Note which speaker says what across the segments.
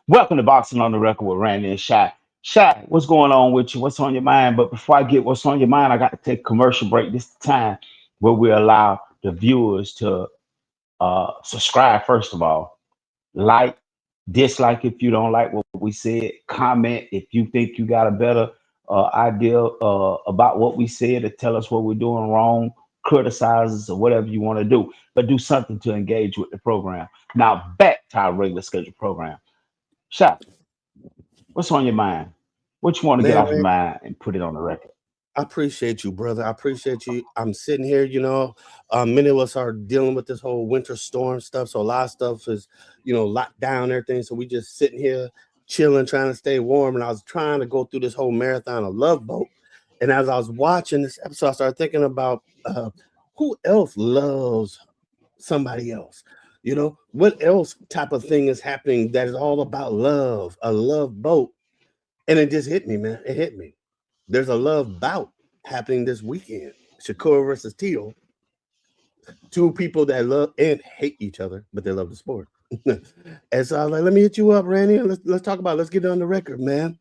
Speaker 1: Welcome to Boxing on the Record with Randy and Shy. Shy, what's going on with you? What's on your mind? But before I get what's on your mind, I got to take a commercial break. This is the time where we allow the viewers to subscribe, first of all, like, dislike if you don't like what we said, comment if you think you got a better idea about what we said, or tell us what we're doing wrong, criticize us, or whatever you want to do. But do something to engage with the program. Now, back to our regular scheduled program. Shy, what's on your mind? What you want to get
Speaker 2: Man,
Speaker 1: off your mind and put it on the record?
Speaker 2: I appreciate you, brother. I appreciate you. I'm sitting here, many of us are dealing with this whole winter storm stuff. So a lot of stuff is, locked down, everything. So we just sitting here chilling, trying to stay warm. And I was trying to go through this whole marathon of Love Boat. And as I was watching this episode, I started thinking about who else loves somebody else? What else type of thing is happening that is all about love, a love boat? And it just hit me, man. It hit me. There's a love bout happening this weekend. Shakur versus Teo, two people that love and hate each other, but they love the sport. And so I was like, let me hit you up, Randy, and let's talk about it. Let's get it on the record, man.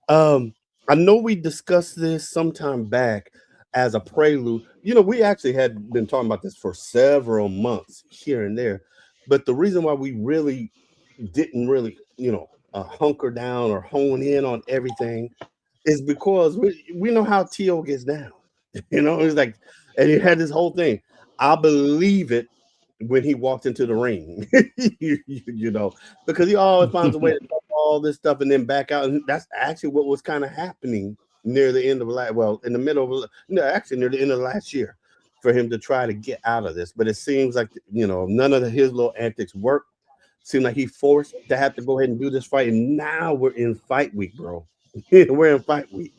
Speaker 2: I know we discussed this sometime back as a prelude. We actually had been talking about this for several months here and there, but the reason why we really didn't really, hunker down or hone in on everything is because we know how T.O. gets down. It's like, and he had this whole thing. I believe it when he walked into the ring, because he always finds a way to talk all this stuff and then back out. And that's actually what was kind of happening near the end of in the middle of, no, actually near the end of last year for him to try to get out of this. But it seems like, none of his little antics worked. Seemed like he forced to have to go ahead and do this fight. And now we're in fight week, bro. We're in fight week.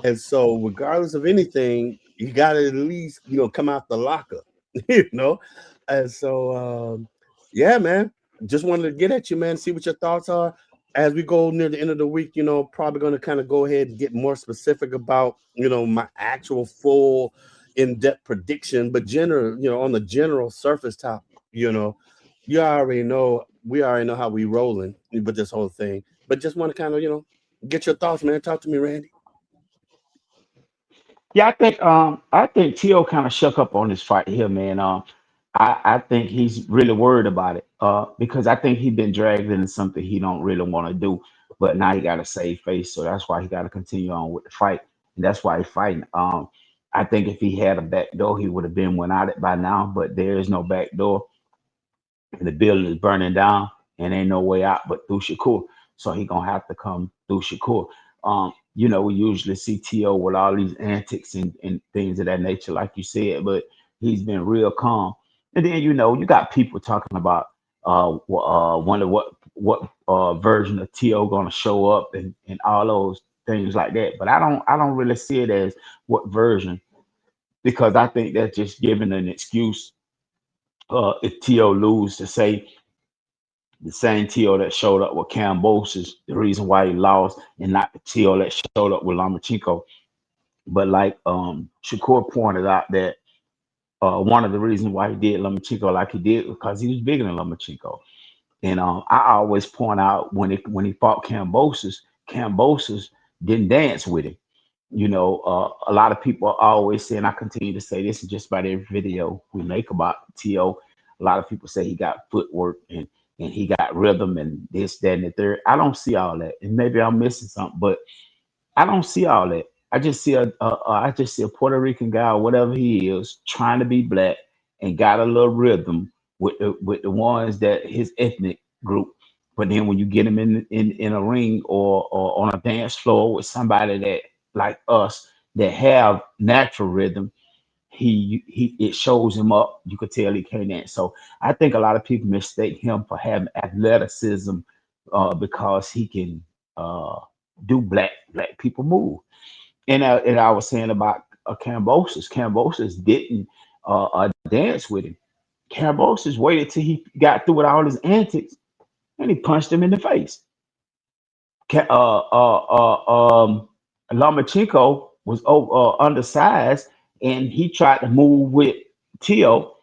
Speaker 2: And so, regardless of anything, you got to at least, come out the locker, you know? And so, yeah, man, just wanted to get at you, man, see what your thoughts are. As we go near the end of the week, probably going to kind of go ahead and get more specific about, my actual full in-depth prediction, but on the general surface top, you already know, we already know how we rolling with this whole thing, but just want to kind of, get your thoughts, man. Talk to me, Randy.
Speaker 1: Yeah, I think Tio kind of shook up on this fight here, man. I think he's really worried about it. Because I think he's been dragged into something he don't really want to do. But now he got to save face, so that's why he got to continue on with the fight, and that's why he's fighting. I think if he had a back door, he would have been went out it by now. But there is no back door, and the building is burning down, and ain't no way out but through Shakur. So he gonna have to come through Shakur. We usually see T.O. with all these antics and things of that nature, like you said, but he's been real calm. And then you got people talking about wonder what version of T.O. gonna show up and all those things like that. But I don't really see it as what version, because I think that's just giving an excuse if T.O. lose to say the same T.O. that showed up with Cambosis, the reason why he lost, and not the T.O. that showed up with Lomachenko. But like Shakur pointed out that one of the reasons why he did Lomachenko like he did because he was bigger than Lomachenko. And I always point out when he fought Cambosis didn't dance with him. A lot of people are always saying, I continue to say this in just about every video we make about T.O. A lot of people say he got footwork and he got rhythm and this, that, and the third. I don't see all that. And maybe I'm missing something, but I don't see all that. I just see a Puerto Rican guy or whatever he is trying to be black and got a little rhythm with the ones that his ethnic group. But then when you get him in a ring or on a dance floor with somebody that like us that have natural rhythm, he it shows him up. You could tell he can't dance. So I think a lot of people mistake him for having athleticism because he can do black people move. And I was saying about Cambosis. Cambosis didn't dance with him. Cambosis waited till he got through with all his antics, and he punched him in the face. Ca- Uh, uh, Lomachenko was undersized, and he tried to move with Tio,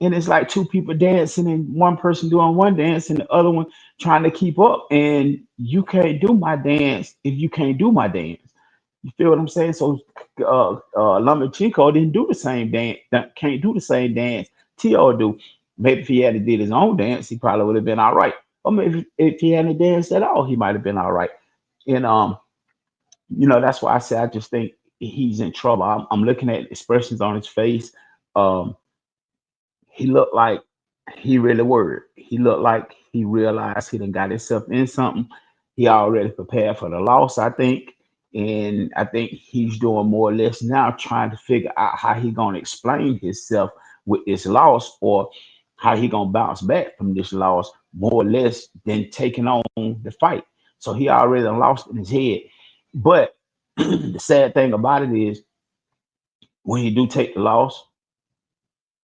Speaker 1: and it's like two people dancing and one person doing one dance and the other one trying to keep up. And you can't do my dance if you can't do my dance. You feel what I'm saying? So Lomachenko didn't do the same dance, can't do the same dance T.O. do. Maybe if he had did his own dance, he probably would have been all right. Or maybe if he hadn't danced at all, he might have been all right. And that's why I say I just think he's in trouble. I'm looking at expressions on his face. Um, he looked like he really worried. He looked like he realized he done got himself in something. He already prepared for the loss, I think. And I think he's doing more or less now trying to figure out how he gonna explain himself with this loss or how he gonna bounce back from this loss more or less than taking on the fight. So he already done lost in his head. But the sad thing about it is when you do take the loss,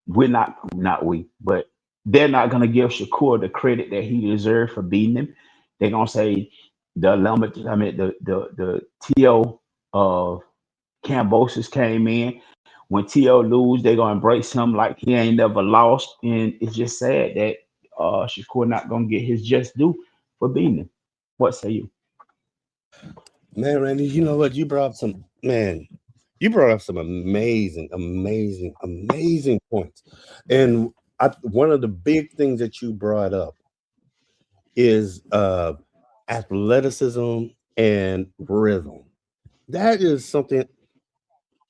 Speaker 1: we're not we, but they're not gonna give Shakur the credit that he deserved for beating him. They're gonna say the limit, I mean the TO of Cambosis came in. When TO lose, they're gonna embrace him like he ain't never lost. And it's just sad that Shakur not gonna get his just due for beating him. What say you?
Speaker 2: Man, Randy, you know what? You brought up some amazing, amazing, amazing points. And one of the big things that you brought up is athleticism and rhythm. That is something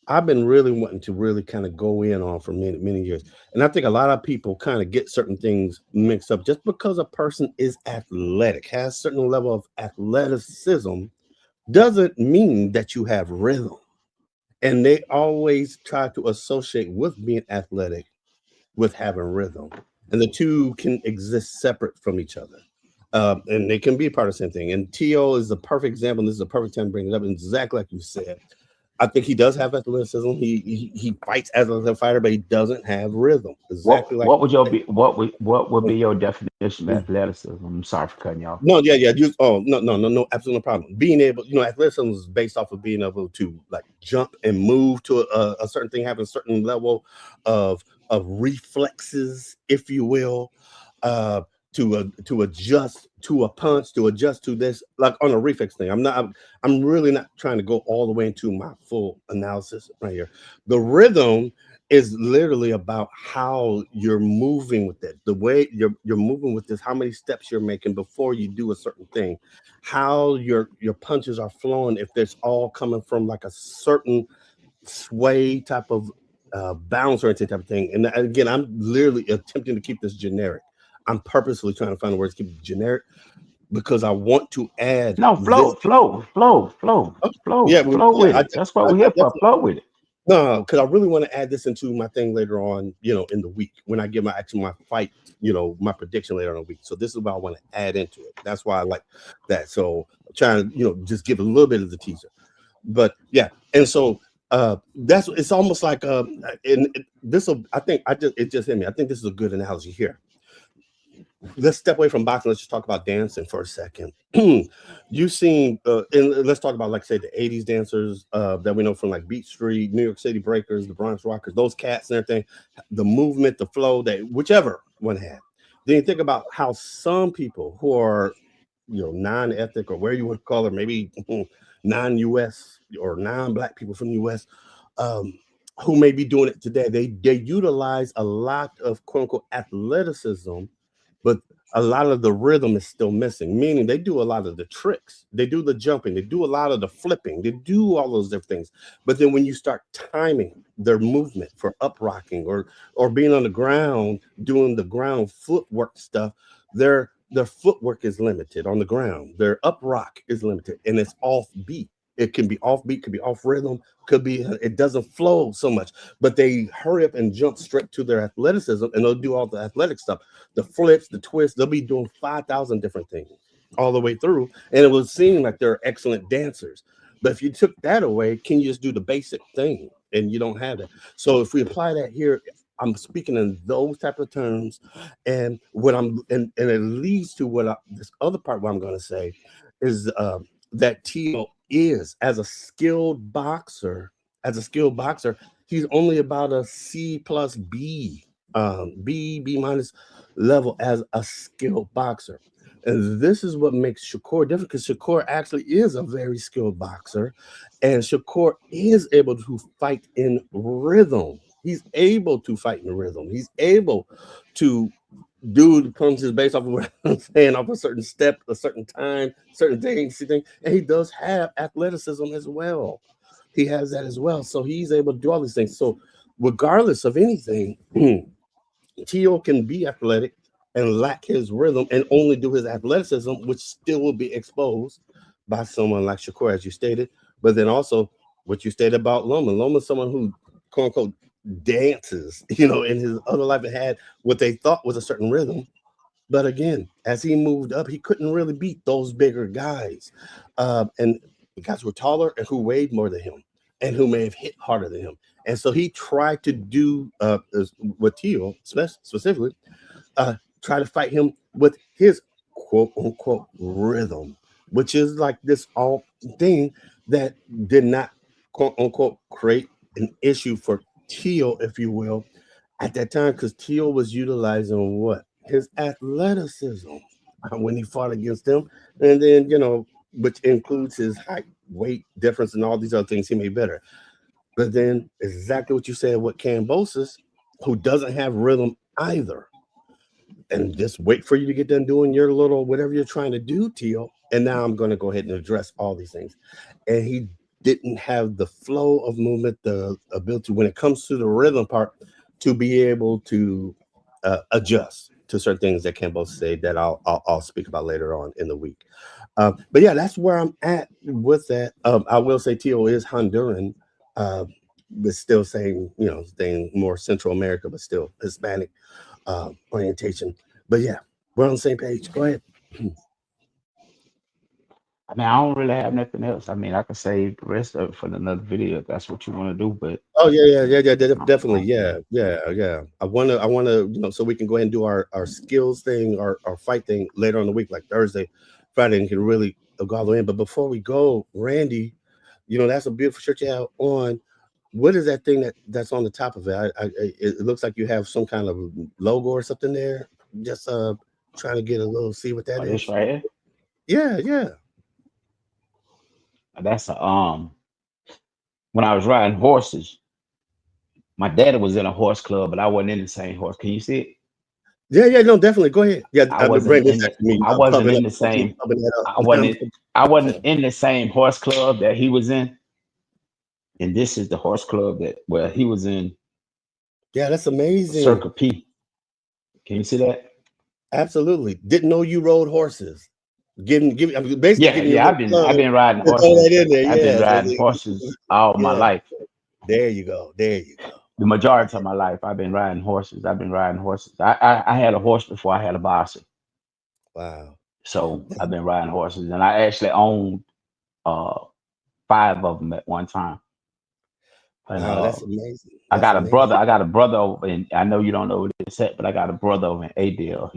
Speaker 2: I've been really wanting to really kind of go in on for many, many years. And I think a lot of people kind of get certain things mixed up. Just because a person is athletic, has certain level of athleticism, doesn't mean that you have rhythm. And they always try to associate with being athletic with having rhythm, and the two can exist separate from each other. And they can be part of the same thing. And To is the perfect example. And this is a perfect time to bring it up. And exactly like you said, I think he does have athleticism. He fights as a fighter, but he doesn't have rhythm. Exactly like
Speaker 1: What would your
Speaker 2: you
Speaker 1: be what would be your definition of
Speaker 2: said.
Speaker 1: athleticism? I'm sorry for cutting y'all.
Speaker 2: No, yeah, yeah. No, absolutely no problem. Being able, athleticism is based off of being able to like jump and move to a certain thing, having a certain level of reflexes, if you will, uh, to adjust to a punch, to adjust to this, like on a reflex thing. I'm really not trying to go all the way into my full analysis right here. The rhythm is literally about how you're moving with it, the way you're moving with this, how many steps you're making before you do a certain thing, how your punches are flowing, if there's all coming from like a certain sway type of balance or anything type of thing. And again, I'm literally attempting to keep this generic. I'm purposely trying to find the words to keep it generic because I want to add
Speaker 1: No,
Speaker 2: this. Okay. Yeah,
Speaker 1: flow
Speaker 2: yeah,
Speaker 1: with it. That's what we're
Speaker 2: I
Speaker 1: here for.
Speaker 2: definitely.
Speaker 1: Flow with it.
Speaker 2: No, because I really want to add this into my thing later on, in the week when I give my fight, my prediction later on in the week. So this is what I want to add into it. That's why I like that. So I'm trying to, just give a little bit of the teaser. But yeah, and so that's it's almost like and this will I think I just it just hit me. I think this is a good analogy here. Let's step away from boxing. Let's just talk about dancing for a second. You've seen, and let's talk about, like, say, the '80s dancers that we know from like Beat Street, New York City Breakers, the Bronx Rockers, those cats and everything. The movement, the flow, that whichever one had. Then you think about how some people who are, non-ethnic or where you would call it, maybe non-U.S. or non-black people from the U.S. Um, who may be doing it today. They utilize a lot of quote unquote athleticism, but a lot of the rhythm is still missing, meaning they do a lot of the tricks, they do the jumping, they do a lot of the flipping, they do all those different things. But then when you start timing their movement for up rocking or being on the ground doing the ground footwork stuff, their footwork is limited on the ground, their up rock is limited, and it's off beat. It can be off beat, could be off rhythm, could be it doesn't flow so much, but they hurry up and jump straight to their athleticism and they'll do all the athletic stuff, the flips, the twists. They'll be doing 5,000 different things all the way through. And it will seem like they're excellent dancers. But if you took that away, can you just do the basic thing? And you don't have that. So if we apply that here, I'm speaking in those type of terms. And what and it leads to this other part, what I'm going to say is that Tio is, as a skilled boxer, he's only about a C plus B. B minus level as a skilled boxer. And this is what makes Shakur different because Shakur actually is a very skilled boxer, and Shakur is able to fight in rhythm. He's able to fight in rhythm. He's able to do the punches based off of what I'm saying, off a certain step, a certain time, certain things, and he does have athleticism as well. He has that as well. So he's able to do all these things. So regardless of anything, Tio can be athletic and lack his rhythm and only do his athleticism, which still will be exposed by someone like Shakur, as you stated. But then also what you stated about Loma. Loma's someone who, quote unquote, dances, in his other life and had what they thought was a certain rhythm. But again, as he moved up, he couldn't really beat those bigger guys. And the guys were taller and who weighed more than him and who may have hit harder than him. And so he tried to do with Tio specifically, uh, try to fight him with his quote unquote rhythm, which is like this all thing that did not quote unquote create an issue for Tio, if you will, at that time, because Tio was utilizing what? His athleticism when he fought against him. And then, which includes his height, weight difference, and all these other things he made better. But then exactly what you said with Cambosis, who doesn't have rhythm either. And just wait for you to get done doing your little whatever you're trying to do, Tio. And now I'm going to go ahead and address all these things. And he didn't have the flow of movement, the ability when it comes to the rhythm part to be able to adjust to certain things that Campbell said that I'll speak about later on in the week. But yeah, that's where I'm at with that. I will say Tio is Honduran, uh, but still saying, staying more Central America, but still Hispanic orientation. But yeah, we're on the same page. Go ahead.
Speaker 1: I mean, I don't really have nothing else. I mean, I could save the rest of it for another video if that's what you want to do. But
Speaker 2: Oh yeah, definitely,
Speaker 1: um,
Speaker 2: yeah. I wanna, so we can go ahead and do our skills thing, our fight thing later on the week, like Thursday, Friday, and can really go all the way in. But before we go, Randy, that's a beautiful shirt you have on. What is that thing that's on the top of it? It looks like you have some kind of logo or something there. Just trying to get a little see what that
Speaker 1: this
Speaker 2: is.
Speaker 1: right here,
Speaker 2: Yeah, yeah.
Speaker 1: that's a when I was riding horses, my daddy was in a horse club, but I wasn't in the same horse. Can you see it?
Speaker 2: Yeah. No, definitely. Go ahead. Yeah,
Speaker 1: I
Speaker 2: I'm
Speaker 1: wasn't
Speaker 2: bring this
Speaker 1: in
Speaker 2: back
Speaker 1: the
Speaker 2: to me.
Speaker 1: I
Speaker 2: I'm
Speaker 1: wasn't
Speaker 2: pumping
Speaker 1: in
Speaker 2: up.
Speaker 1: the
Speaker 2: Keep
Speaker 1: same
Speaker 2: pumping that
Speaker 1: I
Speaker 2: up.
Speaker 1: wasn't I wasn't in the same horse club that he was in, and this is the horse club that where he was in,
Speaker 2: Yeah, that's amazing.
Speaker 1: Circle P. Can you see that?
Speaker 2: Absolutely. Didn't know you rode horses. I mean, basically
Speaker 1: Yeah,
Speaker 2: giving you a
Speaker 1: yeah.
Speaker 2: little
Speaker 1: I've
Speaker 2: plug
Speaker 1: been riding
Speaker 2: to throw that
Speaker 1: horses.
Speaker 2: in there.
Speaker 1: I've been
Speaker 2: Yeah.
Speaker 1: riding horses all my
Speaker 2: Yeah.
Speaker 1: life.
Speaker 2: There you go. There you go.
Speaker 1: The majority of my life, I've been riding horses. I've been riding horses. I had a horse before I had a bicycle,
Speaker 2: Wow.
Speaker 1: so I've been riding horses, and I actually owned uh, five of them at one time. And
Speaker 2: Wow. That's amazing.
Speaker 1: I
Speaker 2: That's
Speaker 1: got a brother.
Speaker 2: amazing.
Speaker 1: I got a brother over, and I know you don't know what it's at, but I got a brother over in Adel.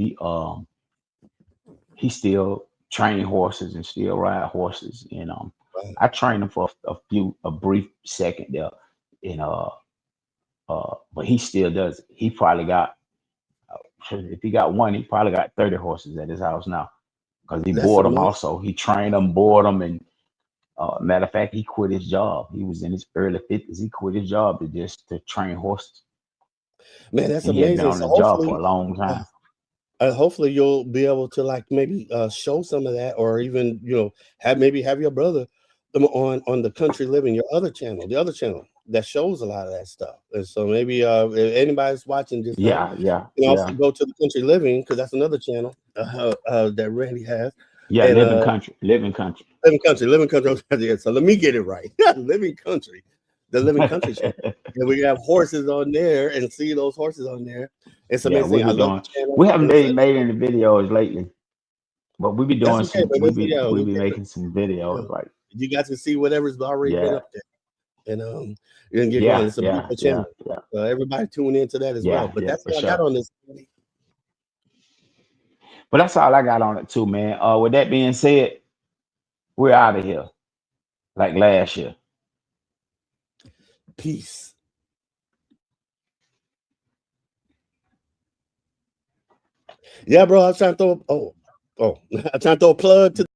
Speaker 1: He still train horses and still ride horses, and
Speaker 2: Wow.
Speaker 1: I trained him for a brief second there, and but he still does it. He probably got if he got one, he probably got 30 horses at his house now because he
Speaker 2: That's
Speaker 1: bored them.
Speaker 2: amazing.
Speaker 1: Also, he trained them, bored them, and matter of fact, he quit his job. He was in his early 50s. He quit his job to train horses,
Speaker 2: Man, that's
Speaker 1: and he had been
Speaker 2: amazing.
Speaker 1: on
Speaker 2: So
Speaker 1: the job for
Speaker 2: hopefully,
Speaker 1: a long time.
Speaker 2: hopefully you'll be able to like maybe show some of that, or even have your brother on the country living, your other channel, the other channel that shows a lot of that stuff. And so maybe if anybody's watching, just
Speaker 1: Yeah, yeah,
Speaker 2: you can also
Speaker 1: yeah,
Speaker 2: go to the country living because that's another channel that Randy has,
Speaker 1: yeah.
Speaker 2: and
Speaker 1: Living country.
Speaker 2: living country. Yeah, so let me get it right. Living country, the living country channel. And we have horses on there and see those horses on there. It's
Speaker 1: Yeah, we
Speaker 2: amazing. I
Speaker 1: be
Speaker 2: love
Speaker 1: doing.
Speaker 2: the channel.
Speaker 1: We haven't been made any videos lately, but we be
Speaker 2: That's
Speaker 1: doing
Speaker 2: okay,
Speaker 1: some.
Speaker 2: but yeah,
Speaker 1: We
Speaker 2: we'll
Speaker 1: be
Speaker 2: get
Speaker 1: making some
Speaker 2: you
Speaker 1: videos.
Speaker 2: know,
Speaker 1: Like,
Speaker 2: you got to see whatever's already been
Speaker 1: yeah,
Speaker 2: up there, and you can get going.
Speaker 1: yeah,
Speaker 2: It's a
Speaker 1: yeah,
Speaker 2: beautiful
Speaker 1: yeah,
Speaker 2: channel.
Speaker 1: yeah,
Speaker 2: Everybody tune into that as well.
Speaker 1: yeah,
Speaker 2: But
Speaker 1: yeah,
Speaker 2: that's
Speaker 1: for
Speaker 2: all I got
Speaker 1: sure.
Speaker 2: on this.
Speaker 1: But that's all I got on it too, man. With that being said, we're out of here like last year.
Speaker 2: Peace. Yeah, bro. I was trying to throw. I'm trying to throw a plug to